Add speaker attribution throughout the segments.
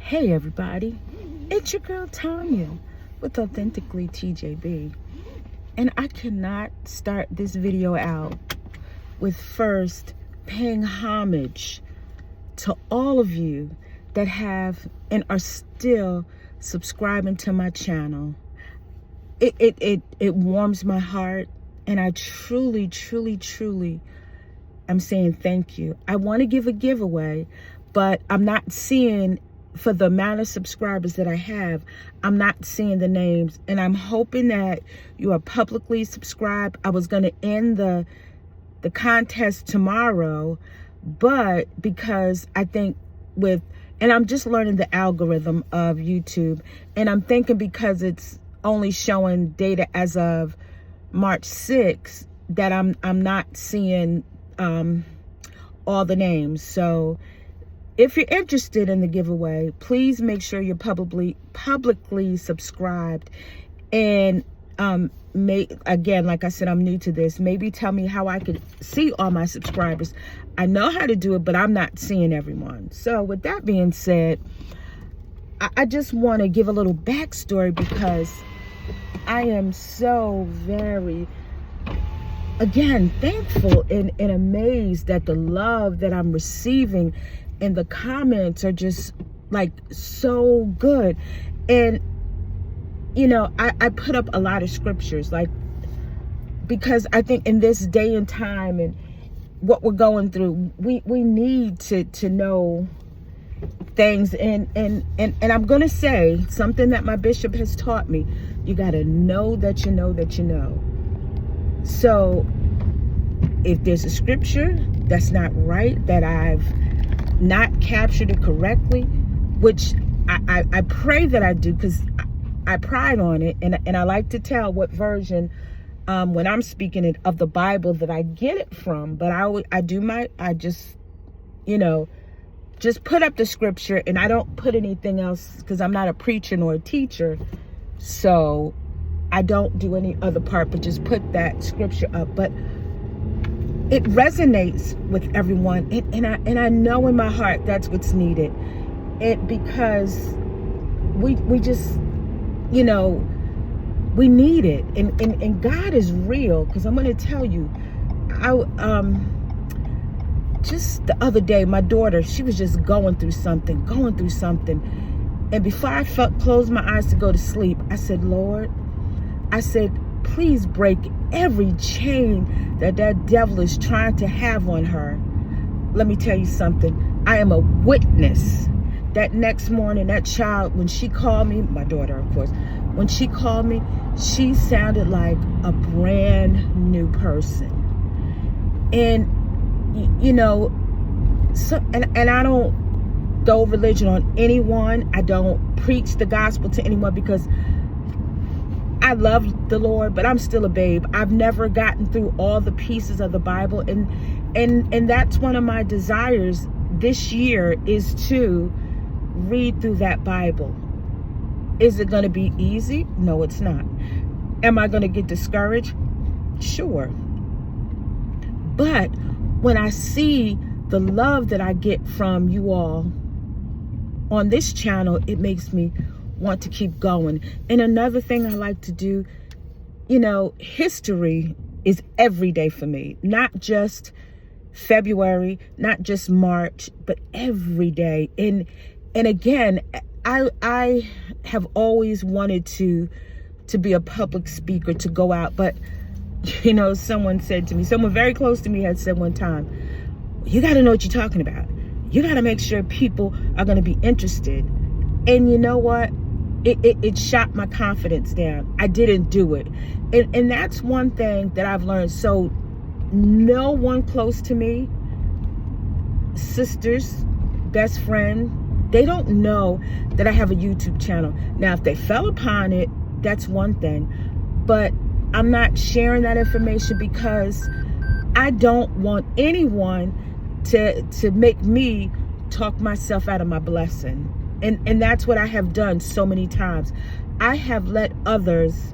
Speaker 1: Hey everybody, it's your girl Tanya with Authentically TJB, and I cannot start this video out with first paying homage to all of you that have and are still subscribing to my channel. It warms my heart, and I truly am saying thank you. I want to give a giveaway, but I'm not seeing, for the amount of subscribers that I have, I'm not seeing the names, and I'm hoping that you are publicly subscribed. I was going to end the contest tomorrow, but because I think and I'm just learning the algorithm of YouTube, and I'm thinking because it's only showing data as of March 6th that I'm not seeing all the names. So if you're interested in the giveaway, please make sure you're publicly subscribed. And again, like I said, I'm new to this. Maybe tell me how I could see all my subscribers. I know how to do it, but I'm not seeing everyone. So with that being said, I just want to give a little backstory, because I am so very, again, thankful and amazed at the love that I'm receiving. And the comments are just like so good. And, you know, I put up a lot of scriptures, like, because I think in this day and time and what we're going through, we need to know things. And I'm going to say something that my bishop has taught me. You got to know that you know that you know. So if there's a scripture that's not right, that I've not captured it correctly, which I pray that I do, because I pride on it, and I like to tell what version when I'm speaking it of the Bible that I get it from. But I just, you know, just put up the scripture, and I don't put anything else, because I'm not a preacher nor a teacher, so I don't do any other part but just put that scripture up. But it resonates with everyone, and I know in my heart that's what's needed. Because we just, you know, we need it, and God is real. Because I'm going to tell you, just the other day, my daughter, she was just going through something, and before I closed my eyes to go to sleep, I said, Lord, I said, please break every chain that devil is trying to have on her. Let me tell you something. I am a witness. That next morning, that child, when she called me, my daughter, of course, when she called me, she sounded like a brand new person. And, you know, so, and I don't throw religion on anyone. I don't preach the gospel to anyone, because I love the Lord, but I'm still a babe. I've never gotten through all the pieces of the Bible, and that's one of my desires this year, is to read through that Bible. Is it going to be easy? No, it's not. Am I going to get discouraged? Sure. But when I see the love that I get from you all on this channel, it makes me want to keep going. And another thing I like to do, you know, history is every day for me, not just February, not just March, but every day. And again, I have always wanted to be a public speaker, to go out. But, you know, someone said to me, someone very close to me had said one time, you got to know what you're talking about. You got to make sure people are going to be interested. And you know what? It shot my confidence down. I didn't do it. And that's one thing that I've learned. So no one close to me, sisters, best friend, they don't know that I have a YouTube channel. Now, if they fell upon it, that's one thing. But I'm not sharing that information, because I don't want anyone to make me talk myself out of my blessing. And that's what I have done so many times. I have let others,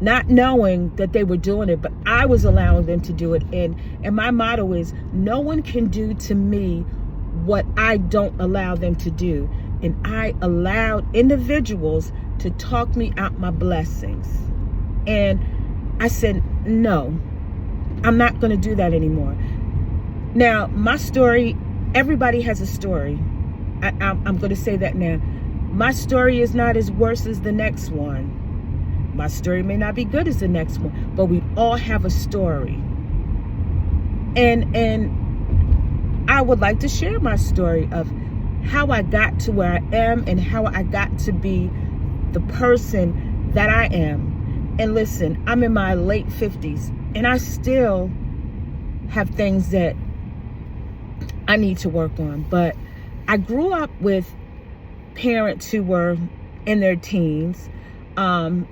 Speaker 1: not knowing that they were doing it, but I was allowing them to do it. And my motto is, no one can do to me what I don't allow them to do. and I allowed individuals to talk me out my blessings. And I said, no, I'm not going to do that anymore. Now, my story, everybody has a story. I'm going to say that now. My story is not as worse as the next one. My story may not be good as the next one, but we all have a story. And I would like to share my story of how I got to where I am and how I got to be the person that I am. And listen, I'm in my late 50s and I still have things that I need to work on. But I grew up with parents who were in their teens. And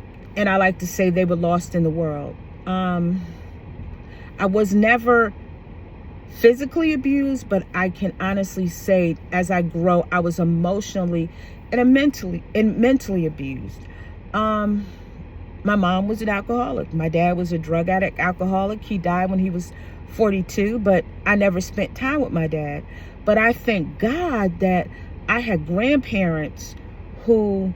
Speaker 1: I like to say they were lost in the world. I was never physically abused, but I can honestly say as I grow, I was emotionally and mentally abused. My mom was an alcoholic. My dad was a drug addict, alcoholic. He died when he was 42, but I never spent time with my dad. But I thank God that I had grandparents who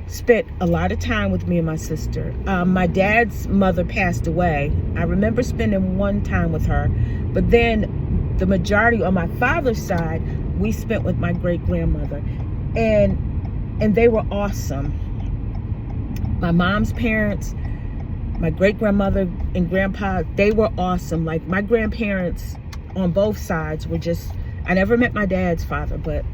Speaker 1: spent a lot of time with me and my sister. My dad's mother passed away. I remember spending one time with her, but then the majority on my father's side, we spent with my great-grandmother, and they were awesome. My mom's parents, my great-grandmother and grandpa, they were awesome. Like, my grandparents on both sides were just, I never met my dad's father, but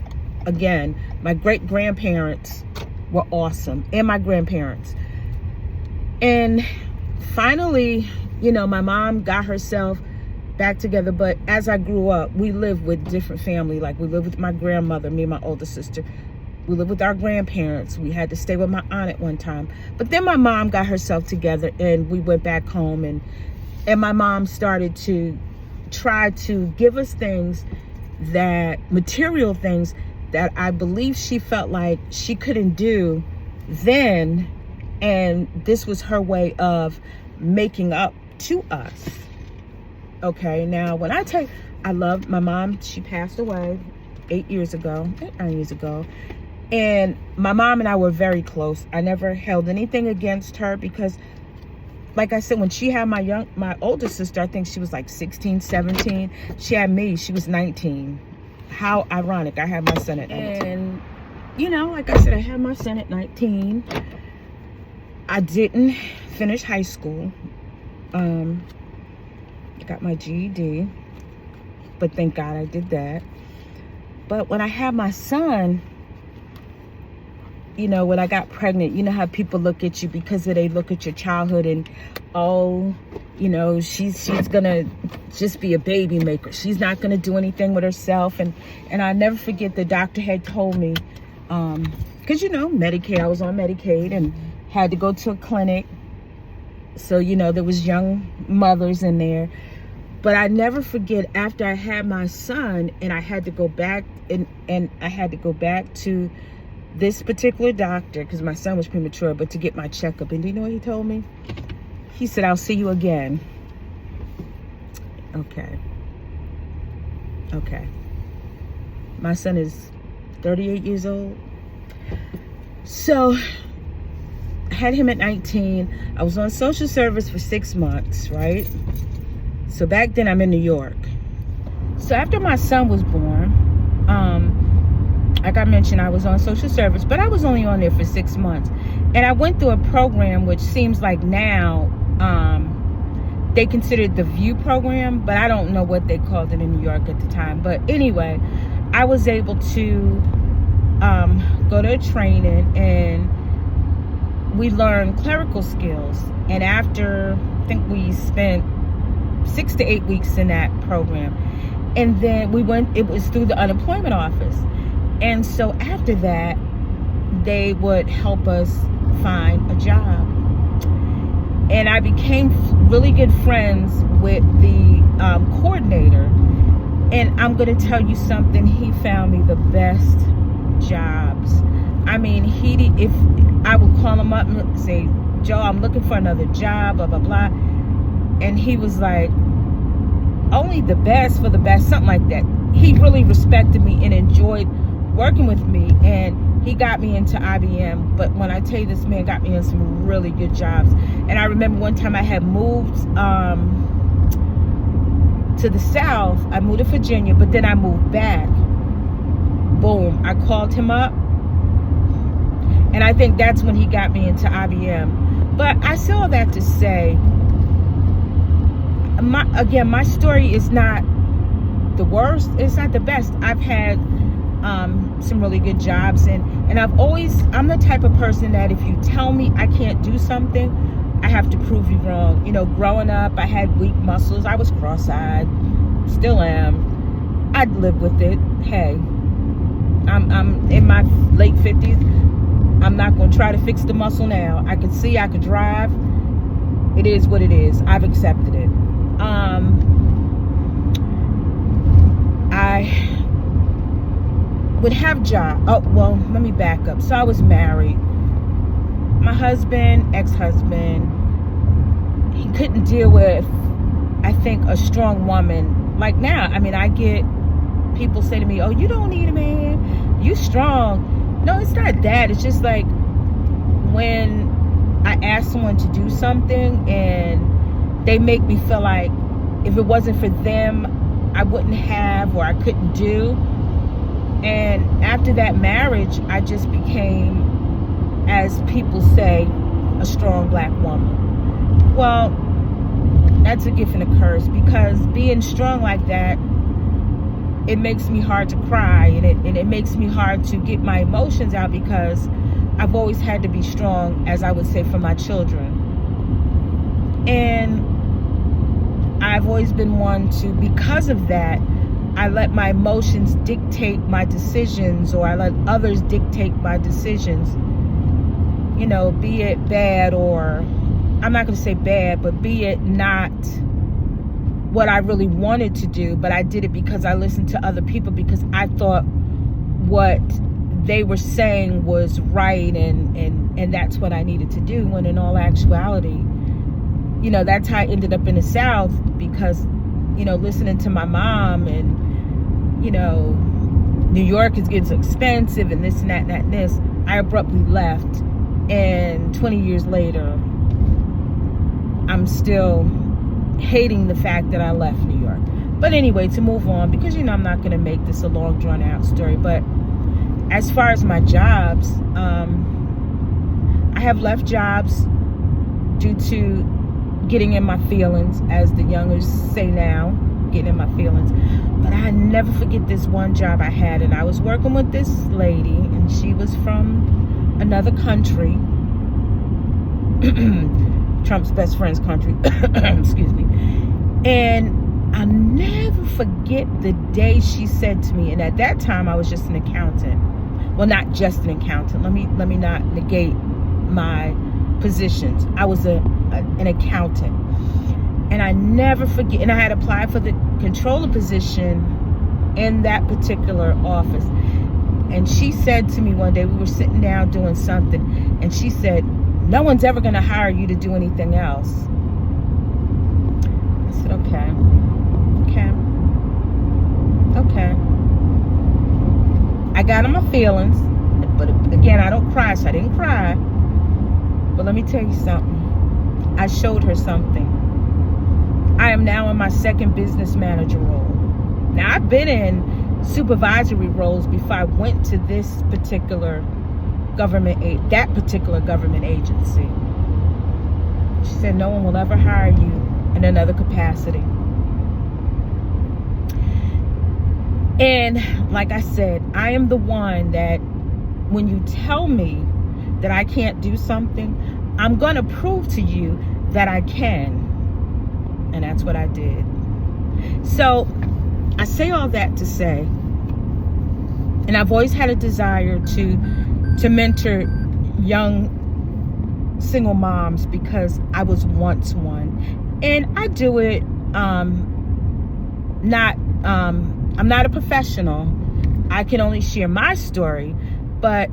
Speaker 1: again, my great-grandparents were awesome, and my grandparents. And finally, you know, my mom got herself back together, but as I grew up, we lived with different family. Like, we lived with my grandmother, me and my older sister. We lived with our grandparents. We had to stay with my aunt at one time. But then my mom got herself together and we went back home, and my mom started to try to give us things, that material things that I believe she felt like she couldn't do then, and this was her way of making up to us. Okay, now when I tell you, I love my mom. She passed away 9 years ago, and my mom and I were very close. I never held anything against her because, like I said, when she had my older sister, I think she was like 16, 17. She had me, she was 19. How ironic. I had my son at 19. And, you know, like I said, I had my son at 19. I didn't finish high school. I got my GED, but thank God I did that. But when I had my son, you know, when I got pregnant, you know how people look at you because they look at your childhood and, oh, you know, she's gonna just be a baby maker. She's not gonna do anything with herself. And I'll never forget, the doctor had told me, because, you know, Medicaid, I was on Medicaid and had to go to a clinic. So, you know, there was young mothers in there. But I never forget, after I had my son and I had to go back and I had to go back to this particular doctor because my son was premature, but to get my checkup. And do you know what he told me? He said, I'll see you again. Okay. My son is 38 years old. So I had him at 19. I was on social service for 6 months, right? So back then I'm in New York. So after my son was born, like I mentioned, I was on social service, but I was only on there for 6 months. And I went through a program which seems like now they considered the VIEW program, but I don't know what they called it in New York at the time. But anyway, I was able to go to a training, and we learned clerical skills. And after, I think we spent 6 to 8 weeks in that program. And then it was through the unemployment office. And so after that, they would help us find a job. And I became really good friends with the coordinator. And I'm going to tell you something, he found me the best jobs. I mean, if I would call him up and say, Joe, I'm looking for another job, blah, blah, blah. And he was like, only the best for the best, something like that. He really respected me and enjoyed working with me, and he got me into IBM. But when I tell you, this man got me in some really good jobs. And I remember one time I had moved to the South. I moved to Virginia, but then I moved back. Boom, I called him up, and I think that's when he got me into IBM. But I say all that to say, my story is not the worst, it's not the best. I've had some really good jobs, and I'm the type of person that if you tell me I can't do something, I have to prove you wrong. You know, growing up, I had weak muscles, I was cross-eyed, still am. I'd live with it. Hey, I'm in my late 50s. I'm not going to try to fix the muscle now. I can see, I can drive. It is what it is. I've accepted it. I would have job. Oh, well, let me back up. So I was married. My husband, ex-husband, he couldn't deal with, I think, a strong woman. Like now, I mean, I get people say to me, oh, you don't need a man, you strong. No, it's not that. It's just like when I ask someone to do something and they make me feel like if it wasn't for them, I wouldn't have, or I couldn't do. And after that marriage, I just became, as people say, a strong black woman. Well, that's a gift and a curse, because being strong like that, it makes me hard to cry, and it makes me hard to get my emotions out, because I've always had to be strong, as I would say, for my children. And I've always been one to, because of that, I let my emotions dictate my decisions, or I let others dictate my decisions. You know, be it bad, or I'm not going to say bad, but be it not what I really wanted to do, but I did it because I listened to other people, because I thought what they were saying was right, and that's what I needed to do, when in all actuality, you know, that's how I ended up in the South, because, you know, listening to my mom, and, you know, New York is getting so expensive, and this and that and that and this, I abruptly left, and 20 years later, I'm still hating the fact that I left New York. But anyway, to move on, because, you know, I'm not going to make this a long, drawn-out story, but as far as my jobs, I have left jobs due to getting in my feelings, as the youngers say now, getting in my feelings. But I never forget this one job I had, and I was working with this lady, and she was from another country, Trump's best friend's country, excuse me. And I'll never forget the day she said to me, and at that time I was just an accountant. Well, not just an accountant. Let me not negate my positions. I was an accountant. And I never forget, and I had applied for the controller position in that particular office. And she said to me one day, we were sitting down doing something, and she said, no one's ever going to hire you to do anything else. I said, okay. I got in my feelings, but again, I don't cry, so I didn't cry. But let me tell you something. I showed her something. I am now in my second business manager role. Now, I've been in supervisory roles before I went to this particular government agency. She said, no one will ever hire you in another capacity. And like I said, I am the one that when you tell me that I can't do something, I'm going to prove to you that I can. And that's what I did. So I say all that to say, and I've always had a desire to mentor young single moms, because I was once one. And I do it, I'm not a professional. I can only share my story, but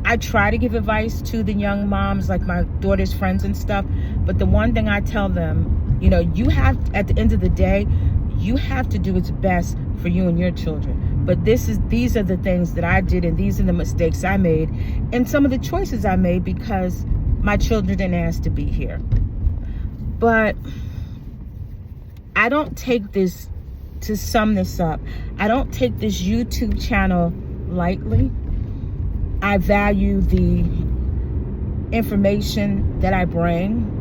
Speaker 1: I try to give advice to the young moms, like my daughter's friends and stuff. But the one thing I tell them, you know, you have, at the end of the day, you have to do what's best for you and your children. But these are the things that I did, and these are the mistakes I made, and some of the choices I made because my children didn't ask to be here. But I don't take this, to sum this up, I don't take this YouTube channel lightly. I value the information that I bring.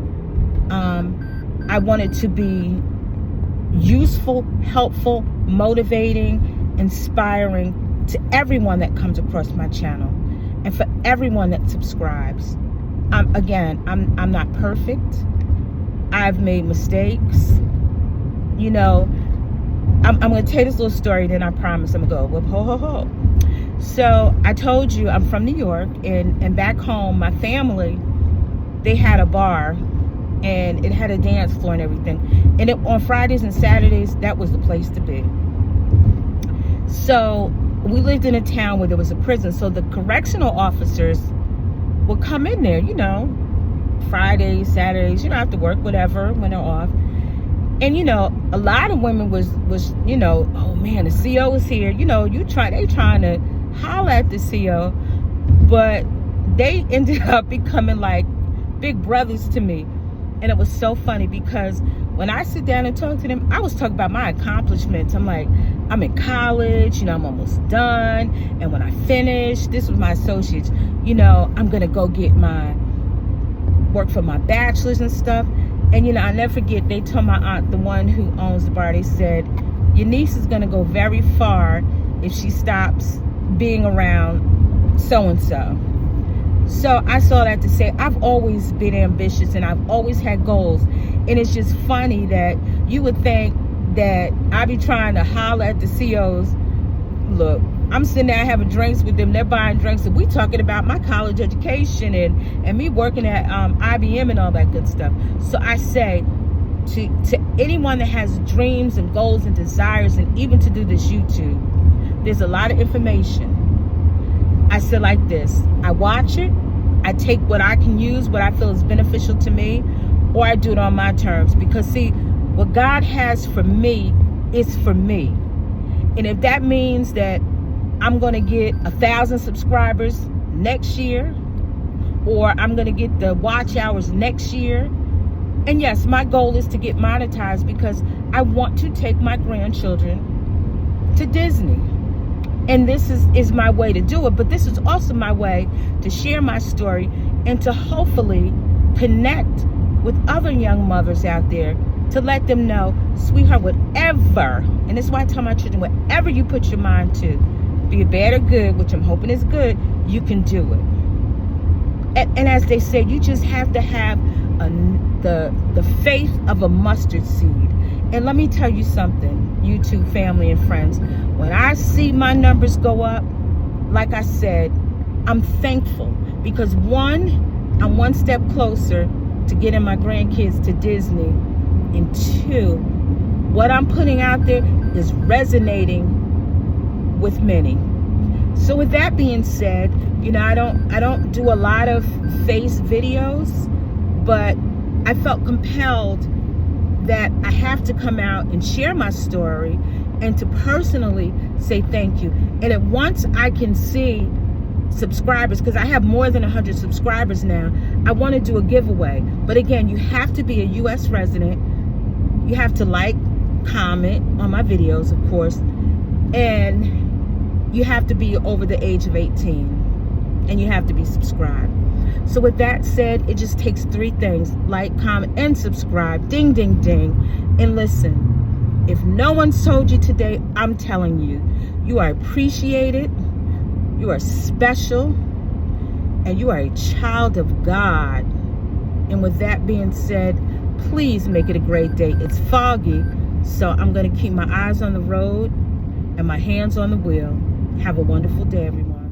Speaker 1: I want it to be useful, helpful, motivating, inspiring to everyone that comes across my channel, and for everyone that subscribes. Again, I'm not perfect. I've made mistakes. You know, I'm going to tell you this little story, then I promise I'm going to go, whoop, ho, ho, ho. So I told you I'm from New York, and back home, my family, they had a bar, and it had a dance floor and everything. And on Fridays and Saturdays, that was the place to be. So we lived in a town where there was a prison. So the correctional officers would come in there, you know, Fridays, Saturdays, you don't have to work, whatever, when they're off. And, you know, a lot of women was, you know, oh man, the CO is here. You know, they trying to holler at the CO, but they ended up becoming like big brothers to me. And it was so funny because when I sit down and talk to them, I was talking about my accomplishments. I'm like, I'm in college, you know, I'm almost done. And when I finish, this was my associates, you know, I'm going to go get my work for my bachelor's and stuff. And, you know, I'll never forget, they told my aunt, the one who owns the bar, they said, your niece is going to go very far if she stops being around so-and-so. So I saw that to say, I've always been ambitious and I've always had goals. And it's just funny that you would think that I be trying to holler at the COs. Look, I'm sitting there having drinks with them. They're buying drinks, and we talking about my college education and me working at IBM and all that good stuff. So I say to anyone that has dreams and goals and desires, and even to do this YouTube, there's a lot of information. I said like this, I watch it, I take what I can use, what I feel is beneficial to me, or I do it on my terms. Because see, what God has for me is for me. And if that means that I'm going to get 1,000 subscribers next year, or I'm going to get the watch hours next year, and yes, my goal is to get monetized because I want to take my grandchildren to Disney. And this is my way to do it. But this is also my way to share my story and to hopefully connect with other young mothers out there, to let them know, sweetheart, whatever, and this is why I tell my children, whatever you put your mind to, be it bad or good, which I'm hoping is good, you can do it. And as they say, you just have to have the faith of a mustard seed. And let me tell you something, YouTube family and friends, when I see my numbers go up, like I said, I'm thankful because one, I'm one step closer to getting my grandkids to Disney, and two, what I'm putting out there is resonating with many. So with that being said, you know, I don't do a lot of face videos, but I felt compelled that I have to come out and share my story and to personally say thank you. And at once I can see subscribers, because I have more than 100 subscribers now, I want to do a giveaway. But again, you have to be a U.S. resident. You have to like, comment on my videos, of course, and you have to be over the age of 18, and you have to be subscribed. So with that said, it just takes 3 things: like, comment, and subscribe. Ding, ding, ding. And listen, if no one's told you today, I'm telling you, you are appreciated, you are special, and you are a child of God. And with that being said, please make it a great day. It's foggy, so I'm going to keep my eyes on the road and my hands on the wheel. Have a wonderful day, everyone.